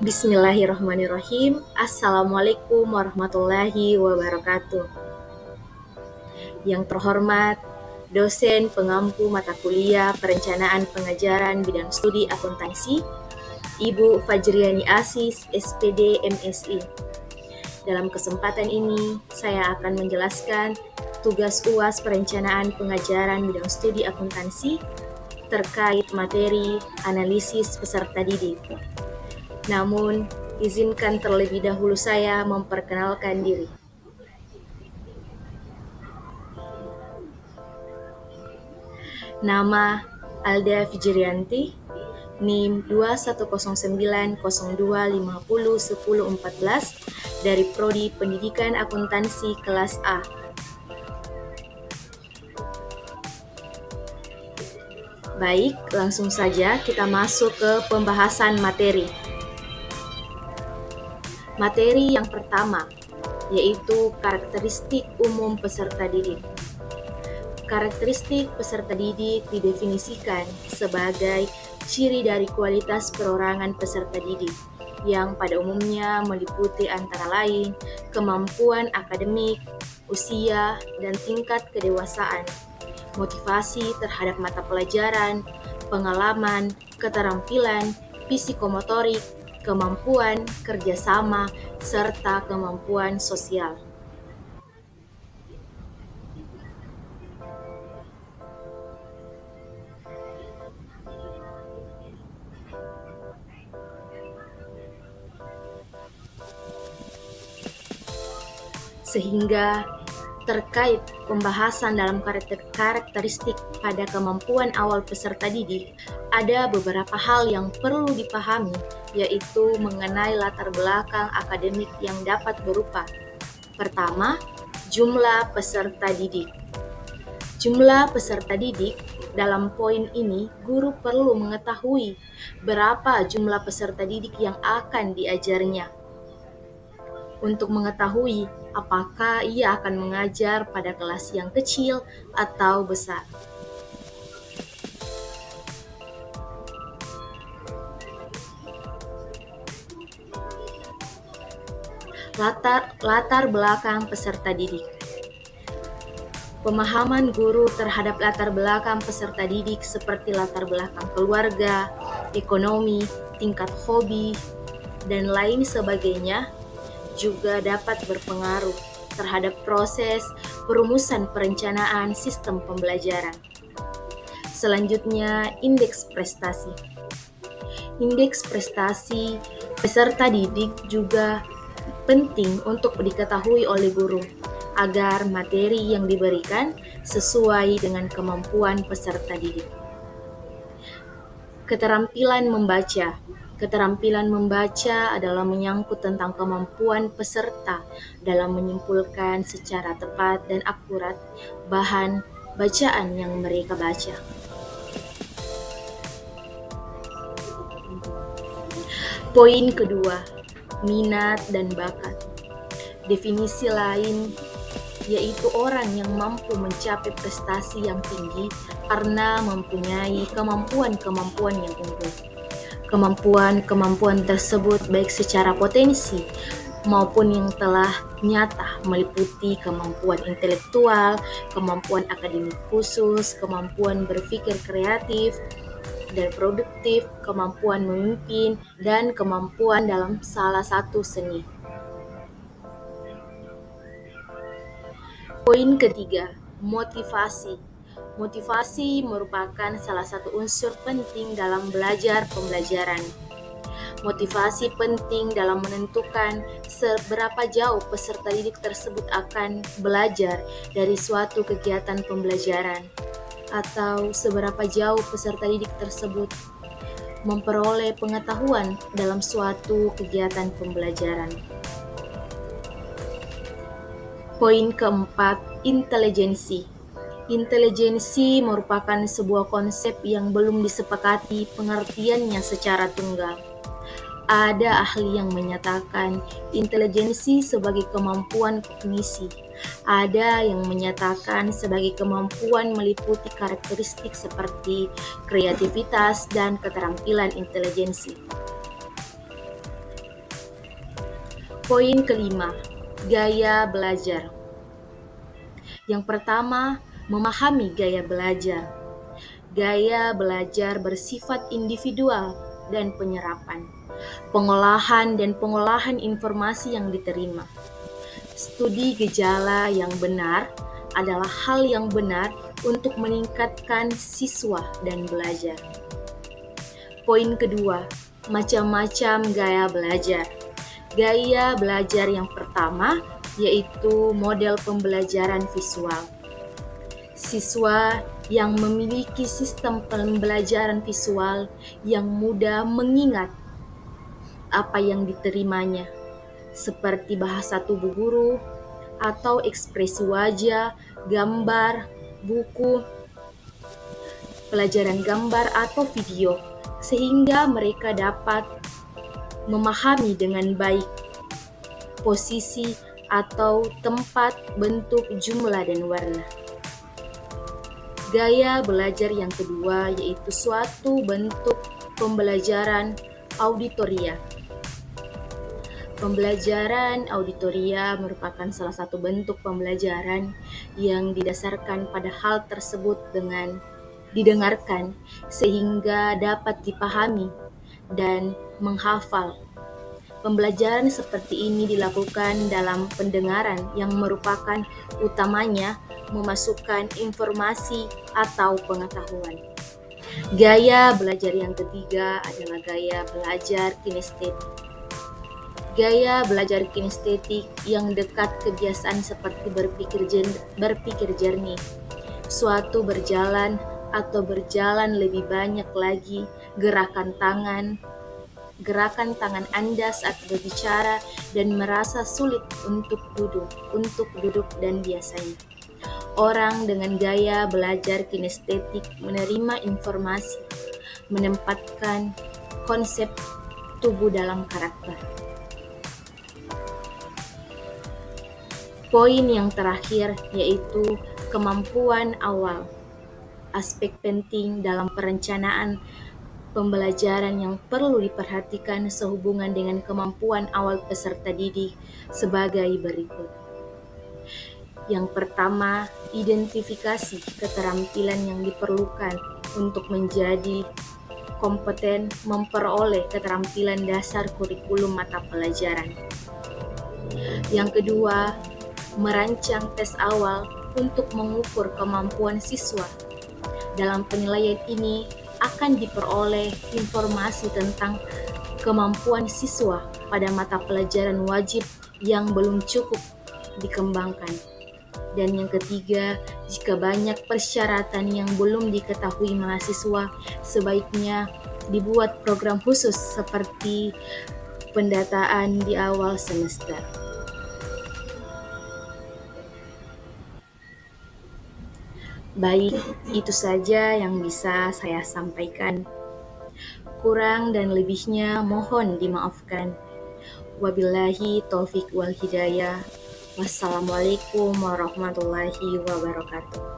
Bismillahirrahmanirrahim. Assalamualaikum warahmatullahi wabarakatuh. Yang terhormat, dosen pengampu mata kuliah Perencanaan Pengajaran Bidang Studi Akuntansi, Ibu Fajriani Asis, SPD MSI. Dalam kesempatan ini, saya akan menjelaskan tugas UAS Perencanaan Pengajaran Bidang Studi Akuntansi terkait materi analisis peserta didik. Namun, izinkan terlebih dahulu saya memperkenalkan diri. Nama Alda Fijrianti, NIM 210902501014 dari Prodi Pendidikan Akuntansi kelas A. Baik, langsung saja kita masuk ke pembahasan materi. Materi yang pertama, yaitu karakteristik umum peserta didik. Karakteristik peserta didik didefinisikan sebagai ciri dari kualitas perorangan peserta didik yang pada umumnya meliputi antara lain kemampuan akademik, usia, dan tingkat kedewasaan, motivasi terhadap mata pelajaran, pengalaman, keterampilan, psikomotorik, kemampuan kerjasama, serta kemampuan sosial. Sehingga terkait pembahasan dalam karakteristik pada kemampuan awal peserta didik, ada beberapa hal yang perlu dipahami, yaitu mengenai latar belakang akademik yang dapat berupa: pertama, jumlah peserta didik. Jumlah peserta didik, dalam poin ini guru perlu mengetahui berapa jumlah peserta didik yang akan diajarnya. Untuk mengetahui apakah ia akan mengajar pada kelas yang kecil atau besar. Latar belakang peserta didik. Pemahaman guru terhadap latar belakang peserta didik seperti latar belakang keluarga, ekonomi, tingkat hobi, dan lain sebagainya juga dapat berpengaruh terhadap proses perumusan perencanaan sistem pembelajaran. Selanjutnya, indeks prestasi. Indeks prestasi peserta didik juga penting untuk diketahui oleh guru agar materi yang diberikan sesuai dengan kemampuan peserta didik. Keterampilan membaca. Keterampilan membaca adalah menyangkut tentang kemampuan peserta dalam menyimpulkan secara tepat dan akurat bahan bacaan yang mereka baca. Poin kedua, minat dan bakat. Definisi lain yaitu orang yang mampu mencapai prestasi yang tinggi karena mempunyai kemampuan-kemampuan yang unggul. Kemampuan-kemampuan tersebut baik secara potensi maupun yang telah nyata meliputi kemampuan intelektual, kemampuan akademik khusus, kemampuan berpikir kreatif dan produktif, kemampuan memimpin, dan kemampuan dalam salah satu seni. Poin ketiga, motivasi. Motivasi merupakan salah satu unsur penting dalam belajar pembelajaran. Motivasi penting dalam menentukan seberapa jauh peserta didik tersebut akan belajar dari suatu kegiatan pembelajaran, atau seberapa jauh peserta didik tersebut memperoleh pengetahuan dalam suatu kegiatan pembelajaran. Poin keempat, intelijensi. Intelijensi merupakan sebuah konsep yang belum disepakati pengertiannya secara tunggal. Ada ahli yang menyatakan intelijensi sebagai kemampuan kognisi. Ada yang menyatakan sebagai kemampuan meliputi karakteristik seperti kreativitas dan keterampilan intelijensi. Poin kelima, gaya belajar. Yang pertama, memahami gaya belajar. Gaya belajar bersifat individual dan penyerapan, pengolahan dan pengolahan informasi yang diterima. Studi gejala yang benar adalah hal yang benar untuk meningkatkan siswa dan belajar. Poin kedua, macam-macam gaya belajar. Gaya belajar yang pertama yaitu model pembelajaran visual. Siswa yang memiliki sistem pembelajaran visual yang mudah mengingat apa yang diterimanya, seperti bahasa tubuh guru atau ekspresi wajah, gambar, buku, pelajaran gambar atau video, sehingga mereka dapat memahami dengan baik posisi atau tempat, bentuk, jumlah, dan warna. Gaya belajar yang kedua yaitu suatu bentuk pembelajaran auditoria. Pembelajaran auditoria merupakan salah satu bentuk pembelajaran yang didasarkan pada hal tersebut dengan didengarkan sehingga dapat dipahami dan menghafal. Pembelajaran seperti ini dilakukan dalam pendengaran yang merupakan utamanya memasukkan informasi atau pengetahuan. Gaya belajar yang ketiga adalah gaya belajar kinestetik. Gaya belajar kinestetik yang dekat kebiasaan seperti berpikir jernih, suatu berjalan atau berjalan lebih banyak lagi, gerakan tangan Anda saat berbicara dan merasa sulit untuk duduk dan biasanya. Orang dengan gaya belajar kinestetik menerima informasi, menempatkan konsep tubuh dalam karakter. Poin yang terakhir yaitu kemampuan awal. Aspek penting dalam perencanaan pembelajaran yang perlu diperhatikan sehubungan dengan kemampuan awal peserta didik sebagai berikut. Yang pertama, identifikasi keterampilan yang diperlukan untuk menjadi kompeten memperoleh keterampilan dasar kurikulum mata pelajaran. Yang kedua, merancang tes awal untuk mengukur kemampuan siswa. Dalam penilaian ini akan diperoleh informasi tentang kemampuan siswa pada mata pelajaran wajib yang belum cukup dikembangkan. Dan yang ketiga, jika banyak persyaratan yang belum diketahui mahasiswa, sebaiknya dibuat program khusus seperti pendataan di awal semester. Baik, itu saja yang bisa saya sampaikan. Kurang dan lebihnya mohon dimaafkan. Wabillahi taufik wal hidayah. Wassalamualaikum warahmatullahi wabarakatuh.